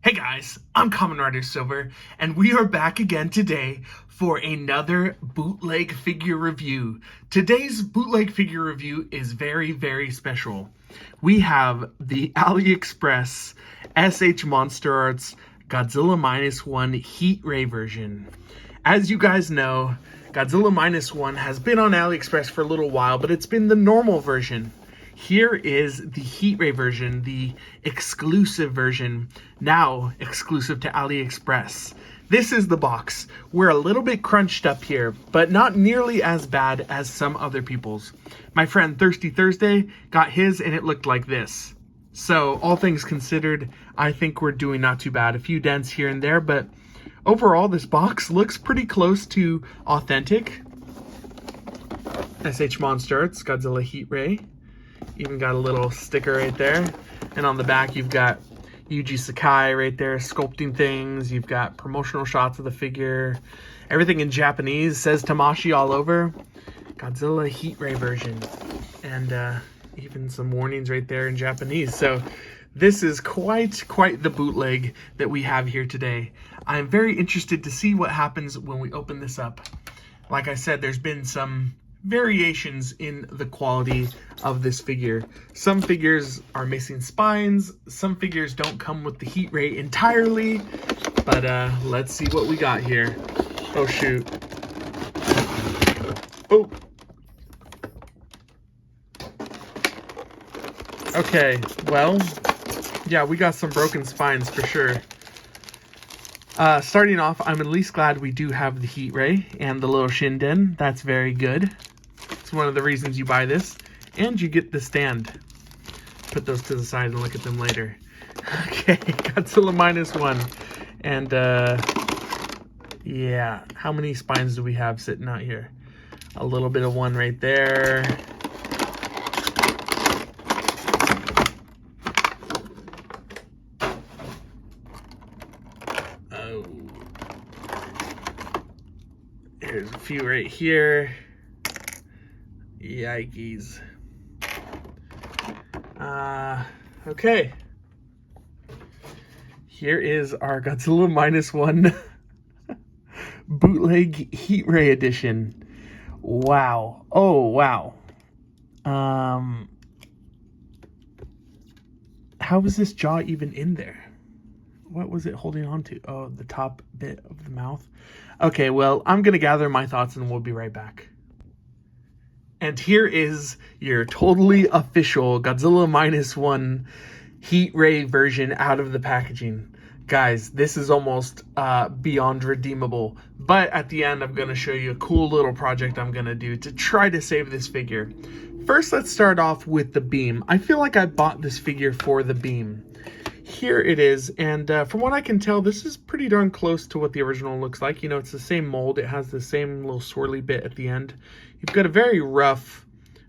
Hey guys, I'm Kamen Rider Silver, and we are back again today for another bootleg figure review. Today's bootleg figure review is very, very special. We have the AliExpress SH Monsterarts Godzilla -1 Heat Ray version. As you guys know, Godzilla -1 has been on AliExpress for a little while, but it's been the normal version. Here is the Heat Ray version, the exclusive version, now exclusive to AliExpress. This is the box. We're a little bit crunched up here, but not nearly as bad as some other people's. My friend Thirsty Thursday got his and it looked like this. So all things considered, I think we're doing not too bad. A few dents here and there, but overall this box looks pretty close to authentic. SH Monsterarts Godzilla Heat Ray. Even got a little sticker right there. And on the back, you've got Yuji Sakai right there sculpting things. You've got promotional shots of the figure. Everything in Japanese. Says Tamashi all over. Godzilla Heat Ray version. And even some warnings right there in Japanese. So this is quite the bootleg that we have here today. I'm very interested to see what happens when we open this up. Like I said, there's been some variations in the quality of this figure. Some figures are missing spines, some figures don't come with the heat ray entirely, but let's see what we got here. Oh shoot. Oh. Okay, well, yeah, we got some broken spines for sure. Starting off, I'm at least glad we do have the heat ray and the little shinden. That's very good. It's one of the reasons you buy this. And you get the stand. Put those to the side and look at them later. Okay, Godzilla -1. And, yeah. How many spines do we have sitting out here? A little bit of one right there. Oh. There's a few right here. Yikes. Okay. Here is our Godzilla -1 bootleg Heat Ray edition. Wow. Oh, wow. How was this jaw even in there? What was it holding on to? Oh, the top bit of the mouth. Okay, well, I'm going to gather my thoughts and we'll be right back. And here is your totally official Godzilla -1 Heat Ray version out of the packaging. Guys, this is almost beyond redeemable. But at the end, I'm going to show you a cool little project I'm going to do to try to save this figure. First, let's start off with the beam. I feel like I bought this figure for the beam. Here it is, and from what I can tell, this is pretty darn close to what the original looks like. You know, it's the same mold. It has the same little swirly bit at the end. You've got a very rough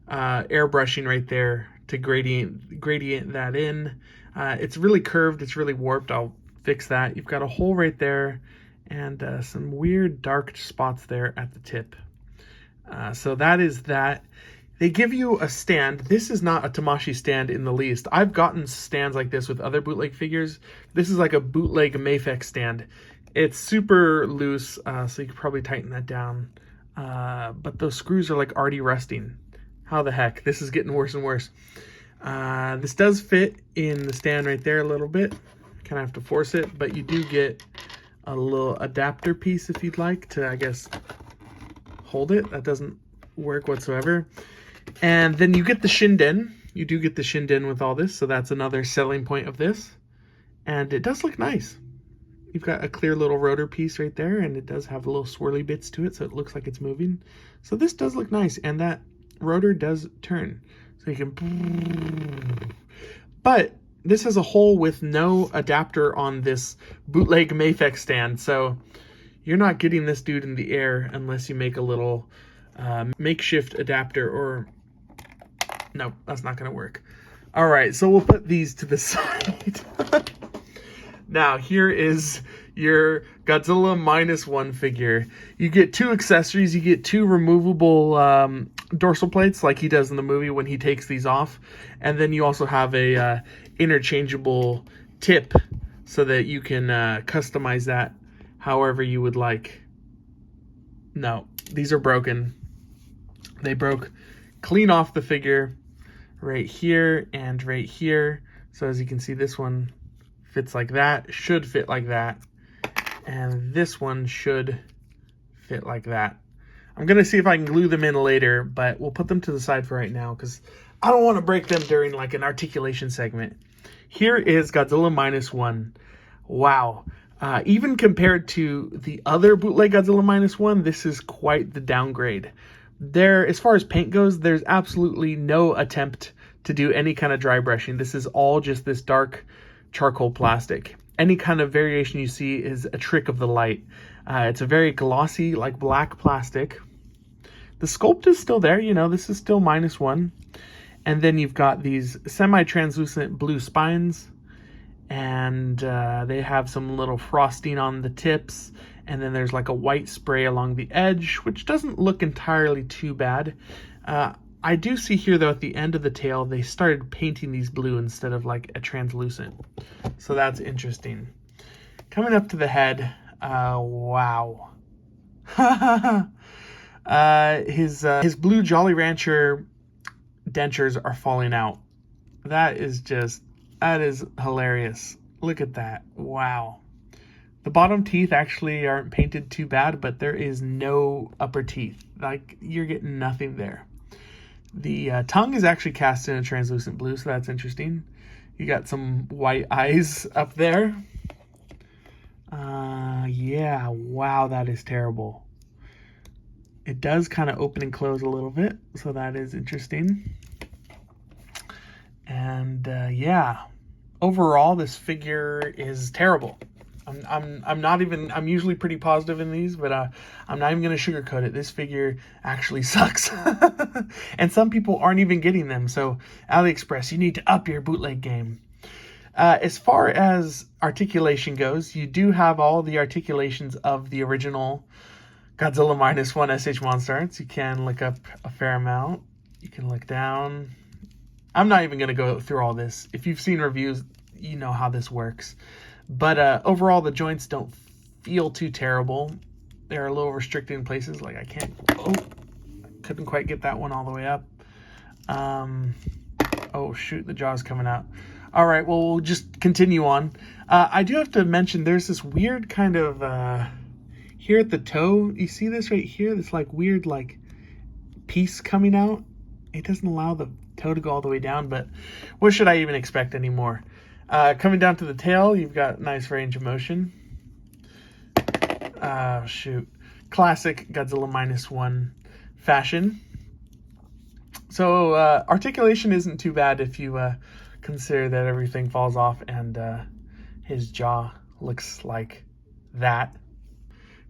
airbrushing right there to gradient that in. It's really curved. It's really warped. I'll fix that. You've got a hole right there and some weird dark spots there at the tip. So that is that. They give you a stand. This is not a Tamashi stand in the least. I've gotten stands like this with other bootleg figures. This is like a bootleg Mafex stand. It's super loose, so you could probably tighten that down. But those screws are like already rusting. How the heck? This is getting worse and worse. This does fit in the stand right there a little bit. Kind of have to force it, but you do get a little adapter piece if you'd like to, I guess, hold it. That doesn't work whatsoever. And then you get the shinden. You do get the shinden with all this, so that's another selling point of this. And it does look nice. You've got a clear little rotor piece right there, and it does have little swirly bits to it, so it looks like it's moving. So this does look nice, and that rotor does turn. So you can... But this has a hole with no adapter on this bootleg Mafex stand, so you're not getting this dude in the air unless you make a little makeshift adapter, or... No, that's not going to work. All right, so we'll put these to the side. Now, here is your Godzilla -1 figure. You get two accessories. You get two removable dorsal plates like he does in the movie when he takes these off. And then you also have a interchangeable tip so that you can customize that however you would like. No, these are broken. They broke clean off the figure right here and right here. So as you can see, this one fits like that, should fit like that, and this one should fit like that. I'm gonna see if I can glue them in later, but we'll put them to the side for right now because I don't want to break them during like an articulation segment. Here is Godzilla -1. Wow. Even compared to the other bootleg Godzilla -1, this is quite the downgrade. As far as paint goes, there's absolutely no attempt to do any kind of dry brushing. This is all just this dark charcoal plastic. Any kind of variation you see is a trick of the light. It's a very glossy, like black plastic. The sculpt is still there, you know, this is still -1. And then you've got these semi-translucent blue spines, and they have some little frosting on the tips, and then there's like a white spray along the edge, which doesn't look entirely too bad. I do see here though at the end of the tail they started painting these blue instead of like a translucent, so that's interesting. Coming up to the head, wow. His blue Jolly Rancher dentures are falling out. That is hilarious. Look at that. Wow. The bottom teeth actually aren't painted too bad, but there is no upper teeth. Like, you're getting nothing there. The tongue is actually cast in a translucent blue, so that's interesting. You got some white eyes up there. Yeah, wow, that is terrible. It does kind of open and close a little bit, so that is interesting. And yeah, overall, this figure is terrible. I'm usually pretty positive in these, but I'm not even going to sugarcoat it. This figure actually sucks. And some people aren't even getting them. So AliExpress, you need to up your bootleg game. As far as articulation goes, you do have all the articulations of the original Godzilla -1 SH Monsterarts. You can look up a fair amount. You can look down. I'm not even going to go through all this. If you've seen reviews, you know how this works. But overall, the joints don't feel too terrible. They're a little restricted in places. Like I couldn't quite get that one all the way up. Oh shoot, the jaw's coming out. All right, well, we'll just continue on. I do have to mention there's this weird kind of, here at the toe, you see this right here? This like weird like piece coming out. It doesn't allow the toe to go all the way down, but what should I even expect anymore? Coming down to the tail, you've got nice range of motion. Shoot. Classic Godzilla -1 fashion. So articulation isn't too bad if you consider that everything falls off and his jaw looks like that.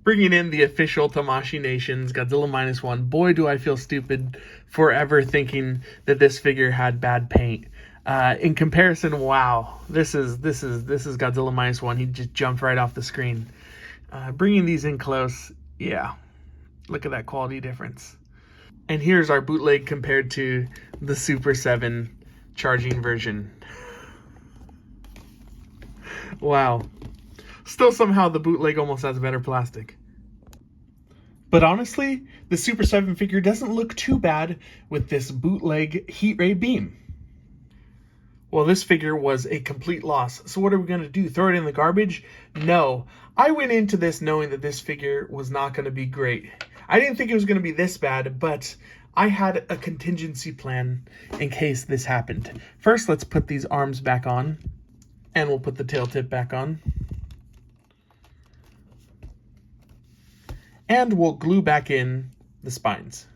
Bringing in the official Tamashii Nation's Godzilla -1. Boy, do I feel stupid forever thinking that this figure had bad paint. In comparison, wow, this is Godzilla -1. He just jumped right off the screen. Bringing these in close, yeah, look at that quality difference. And here's our bootleg compared to the Super 7 charging version. Wow. Still somehow the bootleg almost has better plastic. But honestly, the Super 7 figure doesn't look too bad with this bootleg heat ray beam. Well, this figure was a complete loss. So what are we going to do? Throw it in the garbage? No. I went into this knowing that this figure was not going to be great. I didn't think it was going to be this bad, but I had a contingency plan in case this happened. First, let's put these arms back on, and we'll put the tail tip back on. And we'll glue back in the spines.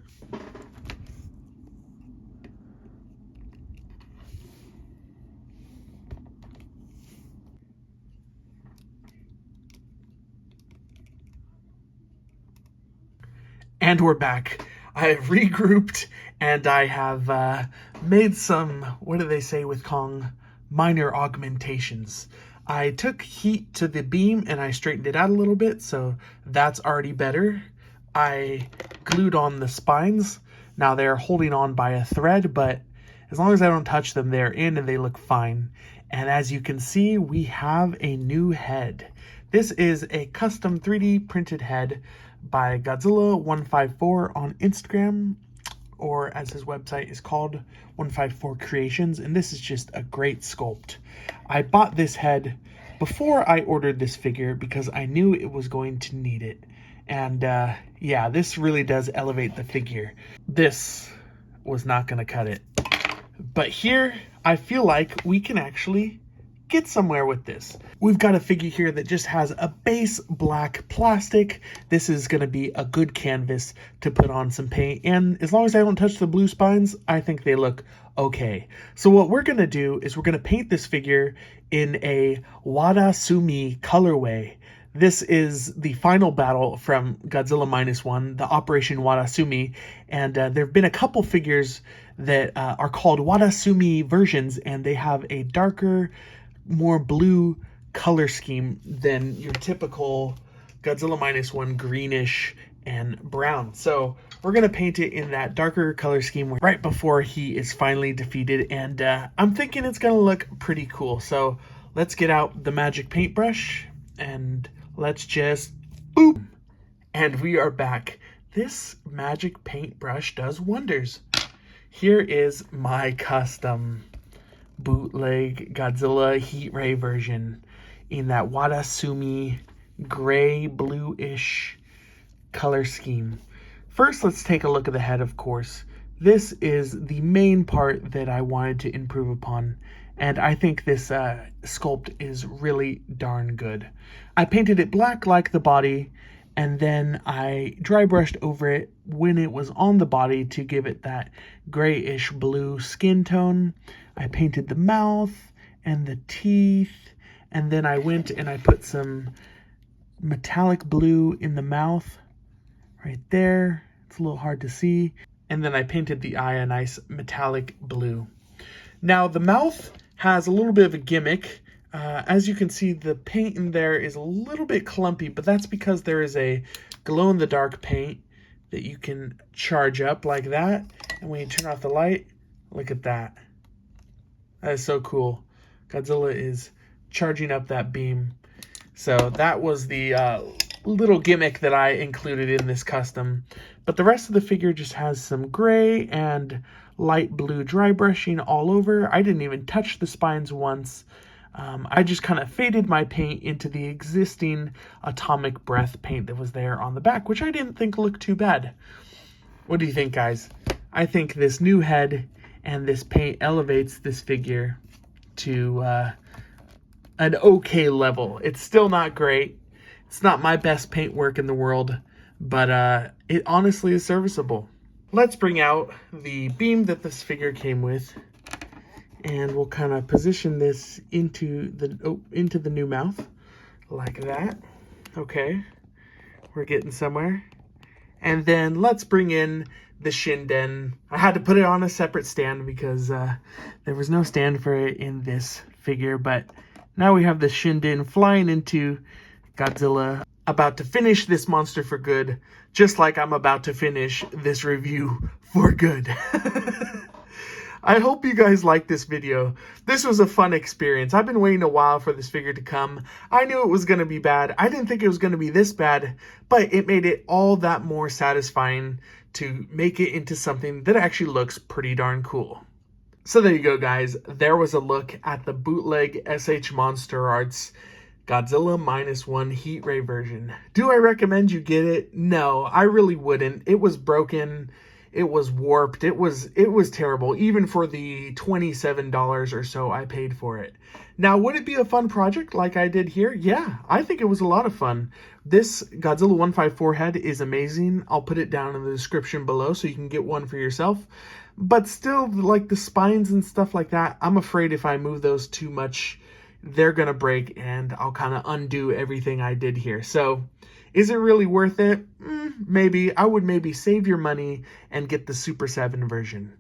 And we're back. I have regrouped and I have made some, what do they say with Kong, minor augmentations. I took heat to the beam and I straightened it out a little bit, so that's already better. I glued on the spines. Now they're holding on by a thread, but as long as I don't touch them, they're in and they look fine. And as you can see, we have a new head. This is a custom 3D printed head by Godzilla154 on Instagram, or as his website is called, 154 Creations, and this is just a great sculpt. I bought this head before I ordered this figure because I knew it was going to need it. And yeah, this really does elevate the figure. This was not going to cut it. But here, I feel like we can actually get somewhere with this. We've got a figure here that just has a base black plastic. This is going to be a good canvas to put on some paint, and as long as I don't touch the blue spines, I think they look okay. So what we're going to do is we're going to paint this figure in a Wadasumi colorway. This is the final battle from Godzilla -1, the Operation Wadasumi, and there have been a couple figures that are called Wadasumi versions, and they have a darker, more blue color scheme than your typical Godzilla -1 greenish and brown. So we're going to paint it in that darker color scheme right before he is finally defeated, and I'm thinking it's going to look pretty cool. So let's get out the magic paintbrush and let's just boop. And we are back. This magic paintbrush does wonders. Here is my custom bootleg Godzilla heat ray version in that Wadasumi gray bluish color scheme. First, let's take a look at the head, of course. This is the main part that I wanted to improve upon, and I think this sculpt is really darn good. I painted it black like the body, and then I dry brushed over it when it was on the body to give it that grayish blue skin tone. I painted the mouth and the teeth, and then I went and I put some metallic blue in the mouth right there. It's a little hard to see. And then I painted the eye a nice metallic blue. Now the mouth has a little bit of a gimmick. As you can see, the paint in there is a little bit clumpy, but that's because there is a glow-in-the-dark paint that you can charge up like that. And when you turn off the light, look at that. That is so cool. Godzilla is charging up that beam. So that was the little gimmick that I included in this custom. But the rest of the figure just has some gray and light blue dry brushing all over. I didn't even touch the spines once. I just kind of faded my paint into the existing atomic breath paint that was there on the back, which I didn't think looked too bad. What do you think, guys? I think this new head and this paint elevates this figure to an okay level. It's still not great. It's not my best paint work in the world, but it honestly is serviceable. Let's bring out the beam that this figure came with, and we'll kind of position this into the new mouth like that. Okay, we're getting somewhere. And then let's bring in the Shinden. I had to put it on a separate stand because there was no stand for it in this figure, but now we have the Shinden flying into Godzilla, about to finish this monster for good, just like I'm about to finish this review for good. I hope you guys liked this video. This was a fun experience. I've been waiting a while for this figure to come. I knew it was going to be bad. I didn't think it was going to be this bad, but it made it all that more satisfying to make it into something that actually looks pretty darn cool. So there you go, guys. There was a look at the bootleg SH Monsterarts Godzilla -1 heat ray version. Do I recommend you get it? No, I really wouldn't. It was broken. It was warped. It was terrible, even for the $27 or so I paid for it. Now, would it be a fun project like I did here? Yeah, I think it was a lot of fun. This Godzilla 154 head is amazing. I'll put it down in the description below so you can get one for yourself. But still, like the spines and stuff like that, I'm afraid if I move those too much, they're going to break and I'll kind of undo everything I did here. So, is it really worth it? Maybe. I would maybe save your money and get the Super 7 version.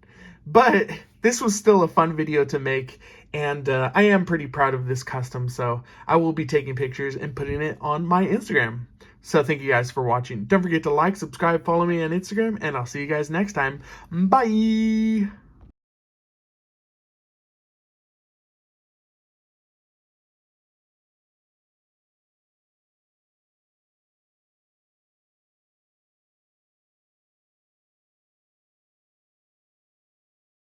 But this was still a fun video to make, and I am pretty proud of this custom, so I will be taking pictures and putting it on my Instagram. So thank you guys for watching. Don't forget to like, subscribe, follow me on Instagram, and I'll see you guys next time. Bye!